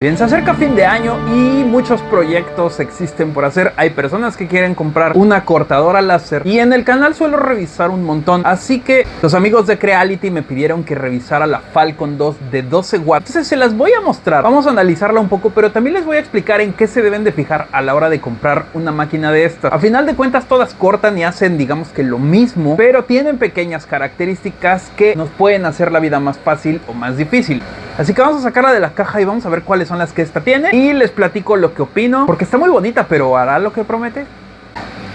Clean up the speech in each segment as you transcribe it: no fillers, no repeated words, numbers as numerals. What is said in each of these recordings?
Bien, se acerca fin de año y muchos proyectos existen por hacer. Hay personas que quieren comprar una cortadora láser y en el canal suelo revisar un montón. Así que los amigos de Creality me pidieron que revisara la Falcon 2 de 12 watts. Entonces se las voy a mostrar. Vamos a analizarla un poco, pero también les voy a explicar en qué se deben de fijar a la hora de comprar una máquina de estas. A final de cuentas todas cortan y hacen, digamos que lo mismo, pero tienen pequeñas características que nos pueden hacer la vida más fácil o más difícil. Así que vamos a sacarla de la caja y vamos a ver cuáles son las que esta tiene y les platico lo que opino, porque está muy bonita, pero ¿hará lo que promete?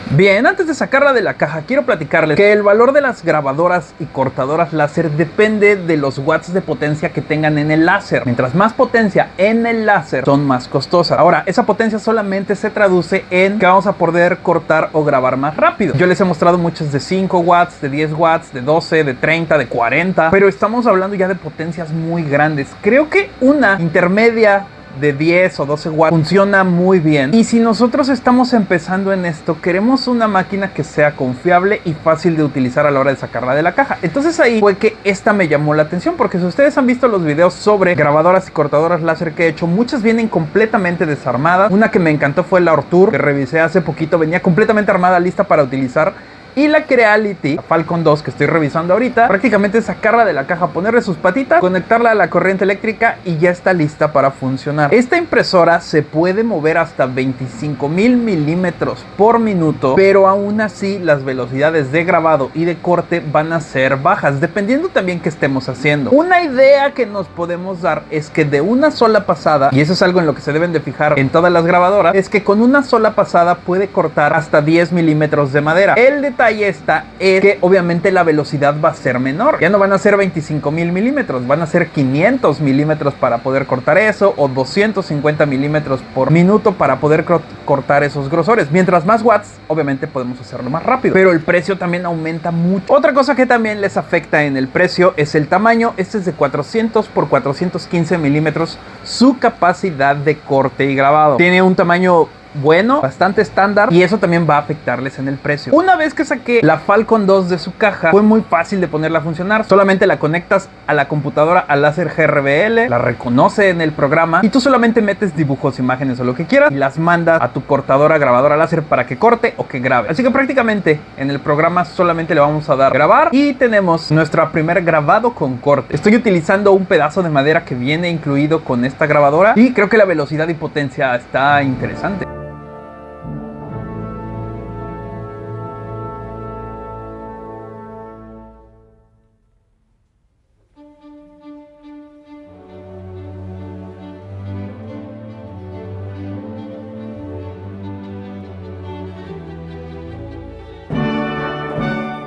Bien, antes de sacarla de la caja quiero platicarles que el valor de las grabadoras y cortadoras láser depende de los watts de potencia que tengan en el láser. Mientras más potencia en el láser, son más costosas. Ahora, esa potencia solamente se traduce en que vamos a poder cortar o grabar más rápido. Yo les he mostrado muchas de 5 watts, de 10 watts, de 12, de 30, de 40, pero estamos hablando ya de potencias muy grandes. Creo que una intermedia de 10 o 12 watts funciona muy bien. Y si nosotros estamos empezando en esto, queremos una máquina que sea confiable y fácil de utilizar a la hora de sacarla de la caja. Entonces ahí fue que esta me llamó la atención, porque si ustedes han visto los videos sobre grabadoras y cortadoras láser que he hecho, muchas vienen completamente desarmadas. Una que me encantó fue la Ortur, que revisé hace poquito, venía completamente armada, lista para utilizar. Y la Creality, la Falcon 2 que estoy revisando ahorita, prácticamente es sacarla de la caja, ponerle sus patitas, conectarla a la corriente eléctrica y ya está lista para funcionar. Esta impresora se puede mover hasta 25,000 milímetros por minuto, pero aún así las velocidades de grabado y de corte van a ser bajas, dependiendo también que estemos haciendo. Una idea que nos podemos dar es que de una sola pasada, y eso es algo en lo que se deben de fijar en todas las grabadoras, es que con una sola pasada puede cortar hasta 10 milímetros de madera. El detalle esta es que obviamente la velocidad va a ser menor. Ya no van a ser 25,000 milímetros, van a ser 500 milímetros para poder cortar eso, o 250 milímetros por minuto para poder cortar esos grosores. Mientras más watts, obviamente podemos hacerlo más rápido, pero el precio también aumenta mucho. Otra cosa que también les afecta en el precio es el tamaño. Este es de 400 por 415 milímetros, su capacidad de corte y grabado. Tiene un tamaño bueno, bastante estándar, y eso también va a afectarles en el precio. Una vez que saqué la Falcon 2 de su caja, fue muy fácil de ponerla a funcionar. Solamente la conectas a la computadora al láser GRBL, la reconoce en el programa y tú solamente metes dibujos, imágenes o lo que quieras y las mandas a tu cortadora grabadora láser para que corte o que grabe. Así que prácticamente en el programa solamente le vamos a dar grabar y tenemos nuestro primer grabado con corte. Estoy utilizando un pedazo de madera que viene incluido con esta grabadora y creo que la velocidad y potencia está interesante.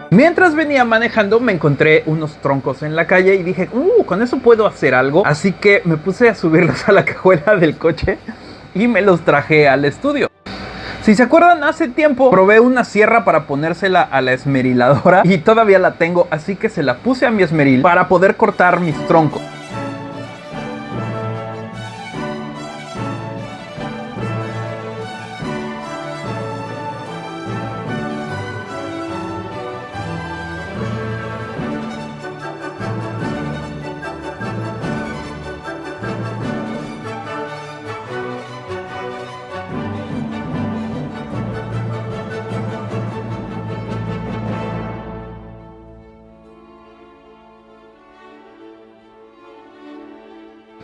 Mientras venía manejando me encontré unos troncos en la calle y dije, con eso puedo hacer algo. Así que me puse a subirlos a la cajuela del coche y me los traje al estudio. Si se acuerdan, hace tiempo probé una sierra para ponérsela a la esmeriladora y todavía la tengo, así que se la puse a mi esmeril para poder cortar mis troncos.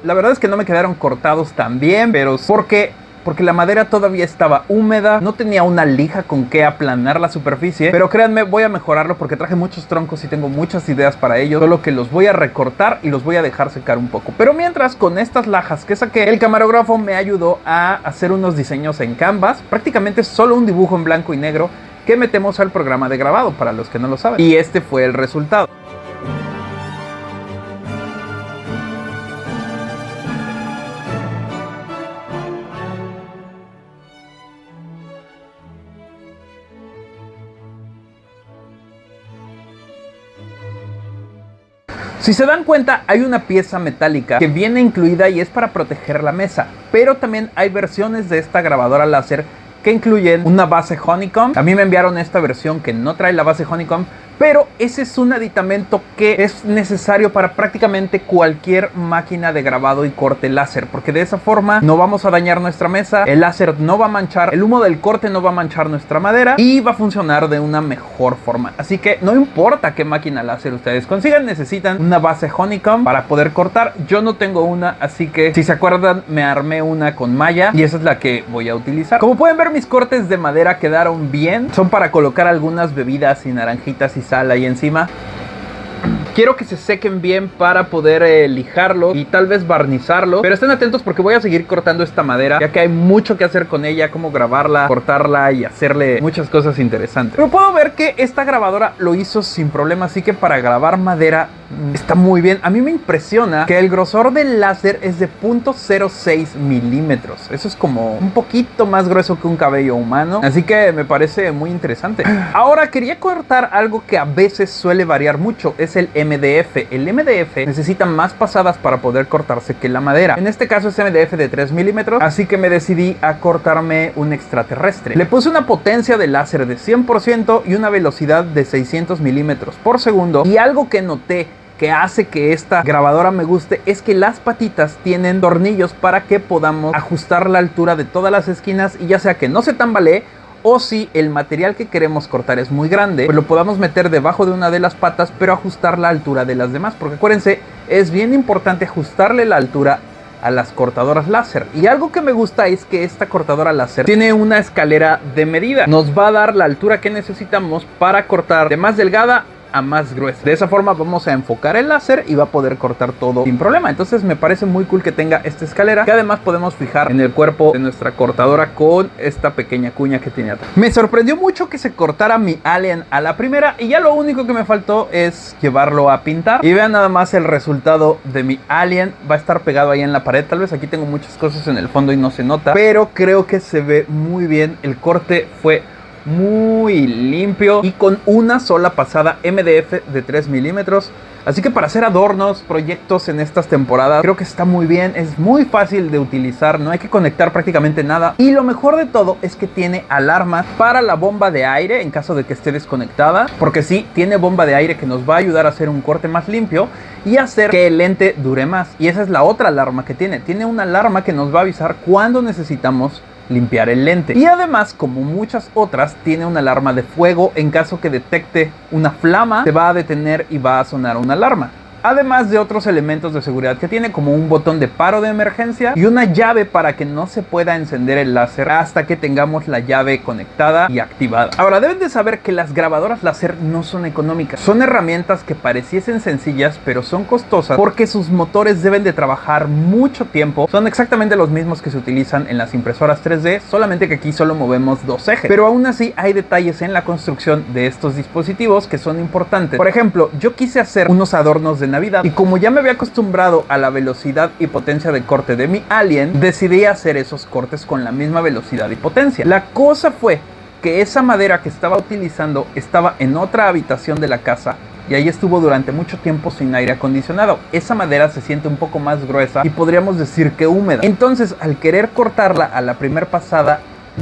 La verdad es que no me quedaron cortados tan bien, pero porque la madera todavía estaba húmeda, no tenía una lija con que aplanar la superficie, pero créanme, voy a mejorarlo porque traje muchos troncos y tengo muchas ideas para ellos, solo que los voy a recortar y los voy a dejar secar un poco. Pero mientras, con estas lajas que saqué, el camarógrafo me ayudó a hacer unos diseños en Canvas, prácticamente solo un dibujo en blanco y negro que metemos al programa de grabado, para los que no lo saben, y este fue el resultado. Si se dan cuenta, hay una pieza metálica que viene incluida y es para proteger la mesa, pero también hay versiones de esta grabadora láser que incluyen una base honeycomb. A mí me enviaron esta versión que no trae la base honeycomb, Pero ese es un aditamento que es necesario para prácticamente cualquier máquina de grabado y corte láser, porque de esa forma no vamos a dañar nuestra mesa, el láser no va a manchar, el humo del corte no va a manchar nuestra madera y va a funcionar de una mejor forma. Así que no importa qué máquina láser ustedes consigan, necesitan una base honeycomb para poder cortar. Yo no tengo una, así que si se acuerdan me armé una con malla y esa es la que voy a utilizar. Como pueden ver, mis cortes de madera quedaron bien, son para colocar algunas bebidas y naranjitas y sal ahí encima. Quiero que se sequen bien para poder lijarlo y tal vez barnizarlo. Pero estén atentos porque voy a seguir cortando esta madera, ya que hay mucho que hacer con ella, como grabarla, cortarla y hacerle muchas cosas interesantes. Pero puedo ver que esta grabadora lo hizo sin problema, así que para grabar madera está muy bien. A mí me impresiona que el grosor del láser es de 0.06 milímetros. Eso es como un poquito más grueso que un cabello humano, así que me parece muy interesante. Ahora quería cortar algo que a veces suele variar mucho, es el MDF. El MDF necesita más pasadas para poder cortarse que la madera. En este caso es MDF de 3 milímetros, así que me decidí a cortarme un extraterrestre. Le puse una potencia de láser de 100% y una velocidad de 600 milímetros por segundo. Y algo que noté que hace que esta grabadora me guste es que las patitas tienen tornillos para que podamos ajustar la altura de todas las esquinas, y ya sea que no se tambalee, o si el material que queremos cortar es muy grande, pues lo podamos meter debajo de una de las patas, pero ajustar la altura de las demás. Porque acuérdense, es bien importante ajustarle la altura a las cortadoras láser. Y algo que me gusta es que esta cortadora láser tiene una escalera de medida. Nos va a dar la altura que necesitamos para cortar de más delgada a más gruesa. De esa forma vamos a enfocar el láser y va a poder cortar todo sin problema. Entonces me parece muy cool que tenga esta escalera, que además podemos fijar en el cuerpo de nuestra cortadora con esta pequeña cuña que tiene atrás. Me sorprendió mucho que se cortara mi Alien a la primera, y ya lo único que me faltó es llevarlo a pintar. Y vean nada más el resultado de mi Alien. Va a estar pegado ahí en la pared. Tal vez aquí tengo muchas cosas en el fondo y no se nota, pero creo que se ve muy bien. El corte fue muy limpio y con una sola pasada MDF de 3 milímetros. Así que para hacer adornos, proyectos en estas temporadas, creo que está muy bien. Es muy fácil de utilizar, no hay que conectar prácticamente nada. Y lo mejor de todo es que tiene alarma para la bomba de aire en caso de que esté desconectada. Porque sí, tiene bomba de aire que nos va a ayudar a hacer un corte más limpio y hacer que el lente dure más. Y esa es la otra alarma que tiene. Tiene una alarma que nos va a avisar cuando necesitamos limpiar el lente. Y además, como muchas otras, tiene una alarma de fuego. En caso que detecte una flama, se va a detener y va a sonar una alarma. Además de otros elementos de seguridad que tiene, como un botón de paro de emergencia y una llave para que no se pueda encender el láser hasta que tengamos la llave conectada y activada. Ahora, deben de saber que las grabadoras láser no son económicas. Son herramientas que pareciesen sencillas, pero son costosas porque sus motores deben de trabajar mucho tiempo. Son exactamente los mismos que se utilizan en las impresoras 3D, solamente que aquí solo movemos dos ejes. Pero aún así hay detalles en la construcción de estos dispositivos que son importantes. Por ejemplo, yo quise hacer unos adornos de Navidad, y como ya me había acostumbrado a la velocidad y potencia de corte de mi Alien, decidí hacer esos cortes con la misma velocidad y potencia. La cosa fue que esa madera que estaba utilizando estaba en otra habitación de la casa y ahí estuvo durante mucho tiempo sin aire acondicionado. Esa madera se siente un poco más gruesa y podríamos decir que húmeda. Entonces, al querer cortarla a la primera pasada,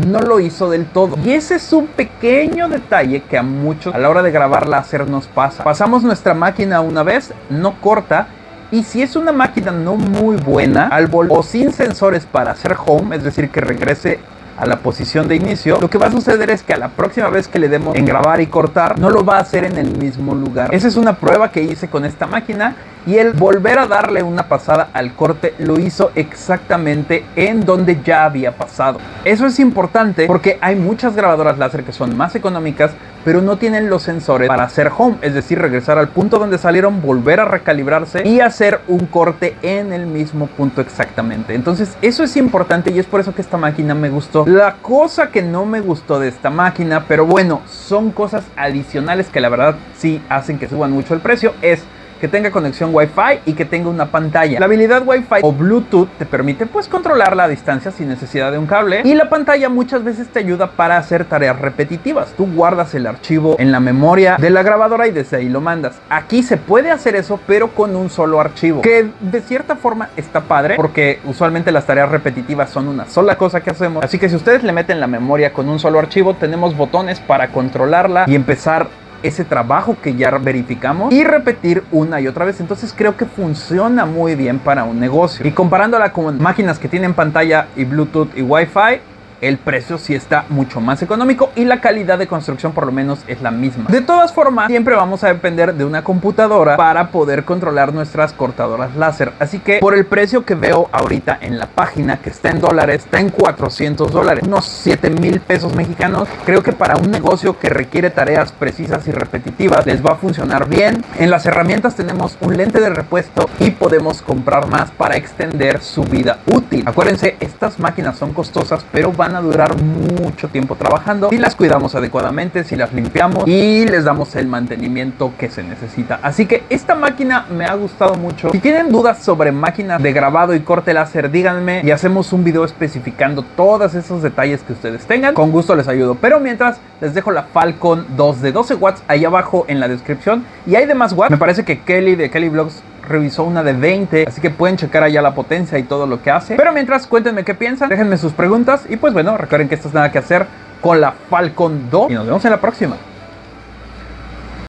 no lo hizo del todo. Y ese es un pequeño detalle que a muchos a la hora de grabar láser nos pasa. Pasamos nuestra máquina una vez, no corta, y si es una máquina no muy buena, o sin sensores para hacer home, es decir, que regrese a la posición de inicio, lo que va a suceder es que a la próxima vez que le demos en grabar y cortar, no lo va a hacer en el mismo lugar. Esa es una prueba que hice con esta máquina, y el volver a darle una pasada al corte lo hizo exactamente en donde ya había pasado. Eso es importante porque hay muchas grabadoras láser que son más económicas, pero no tienen los sensores para hacer home, es decir, regresar al punto donde salieron, volver a recalibrarse y hacer un corte en el mismo punto exactamente. Entonces eso es importante y es por eso que esta máquina me gustó. La cosa que no me gustó de esta máquina, pero bueno, son cosas adicionales que la verdad sí hacen que suban mucho el precio, es que tenga conexión Wi-Fi y que tenga una pantalla. La habilidad Wi-Fi o Bluetooth te permite pues controlarla a distancia sin necesidad de un cable, y la pantalla muchas veces te ayuda para hacer tareas repetitivas. Tú guardas el archivo en la memoria de la grabadora y desde ahí lo mandas. Aquí se puede hacer eso, pero con un solo archivo, que de cierta forma está padre porque usualmente las tareas repetitivas son una sola cosa que hacemos. Así que si ustedes le meten la memoria con un solo archivo, tenemos botones para controlarla y empezar ese trabajo que ya verificamos y repetir una y otra vez. Entonces creo que funciona muy bien para un negocio. Y comparándola con máquinas que tienen pantalla y Bluetooth y Wi-Fi, el precio sí está mucho más económico y la calidad de construcción por lo menos es la misma. De todas formas, siempre vamos a depender de una computadora para poder controlar nuestras cortadoras láser. Así que por el precio que veo ahorita en la página, que está en dólares, está en $400, unos 7,000 pesos mexicanos, creo que para un negocio que requiere tareas precisas y repetitivas les va a funcionar bien. En las herramientas tenemos un lente de repuesto y podemos comprar más para extender su vida útil. Acuérdense, estas máquinas son costosas, pero van a durar mucho tiempo trabajando si las cuidamos adecuadamente, si las limpiamos y les damos el mantenimiento que se necesita. Así que esta máquina me ha gustado mucho. Si tienen dudas sobre máquinas de grabado y corte láser, díganme y hacemos un video especificando todos esos detalles que ustedes tengan. Con gusto les ayudo. Pero mientras, les dejo la Falcon 2 de 12 watts ahí abajo en la descripción. Y hay de más watts. Me parece que Kelly de Kelly Vlogs revisó una de 20, así que pueden checar allá la potencia y todo lo que hace. Pero mientras, cuéntenme qué piensan, déjenme sus preguntas y pues bueno, recuerden que esto es Nada que Hacer con la Falcon 2 y nos vemos en la próxima.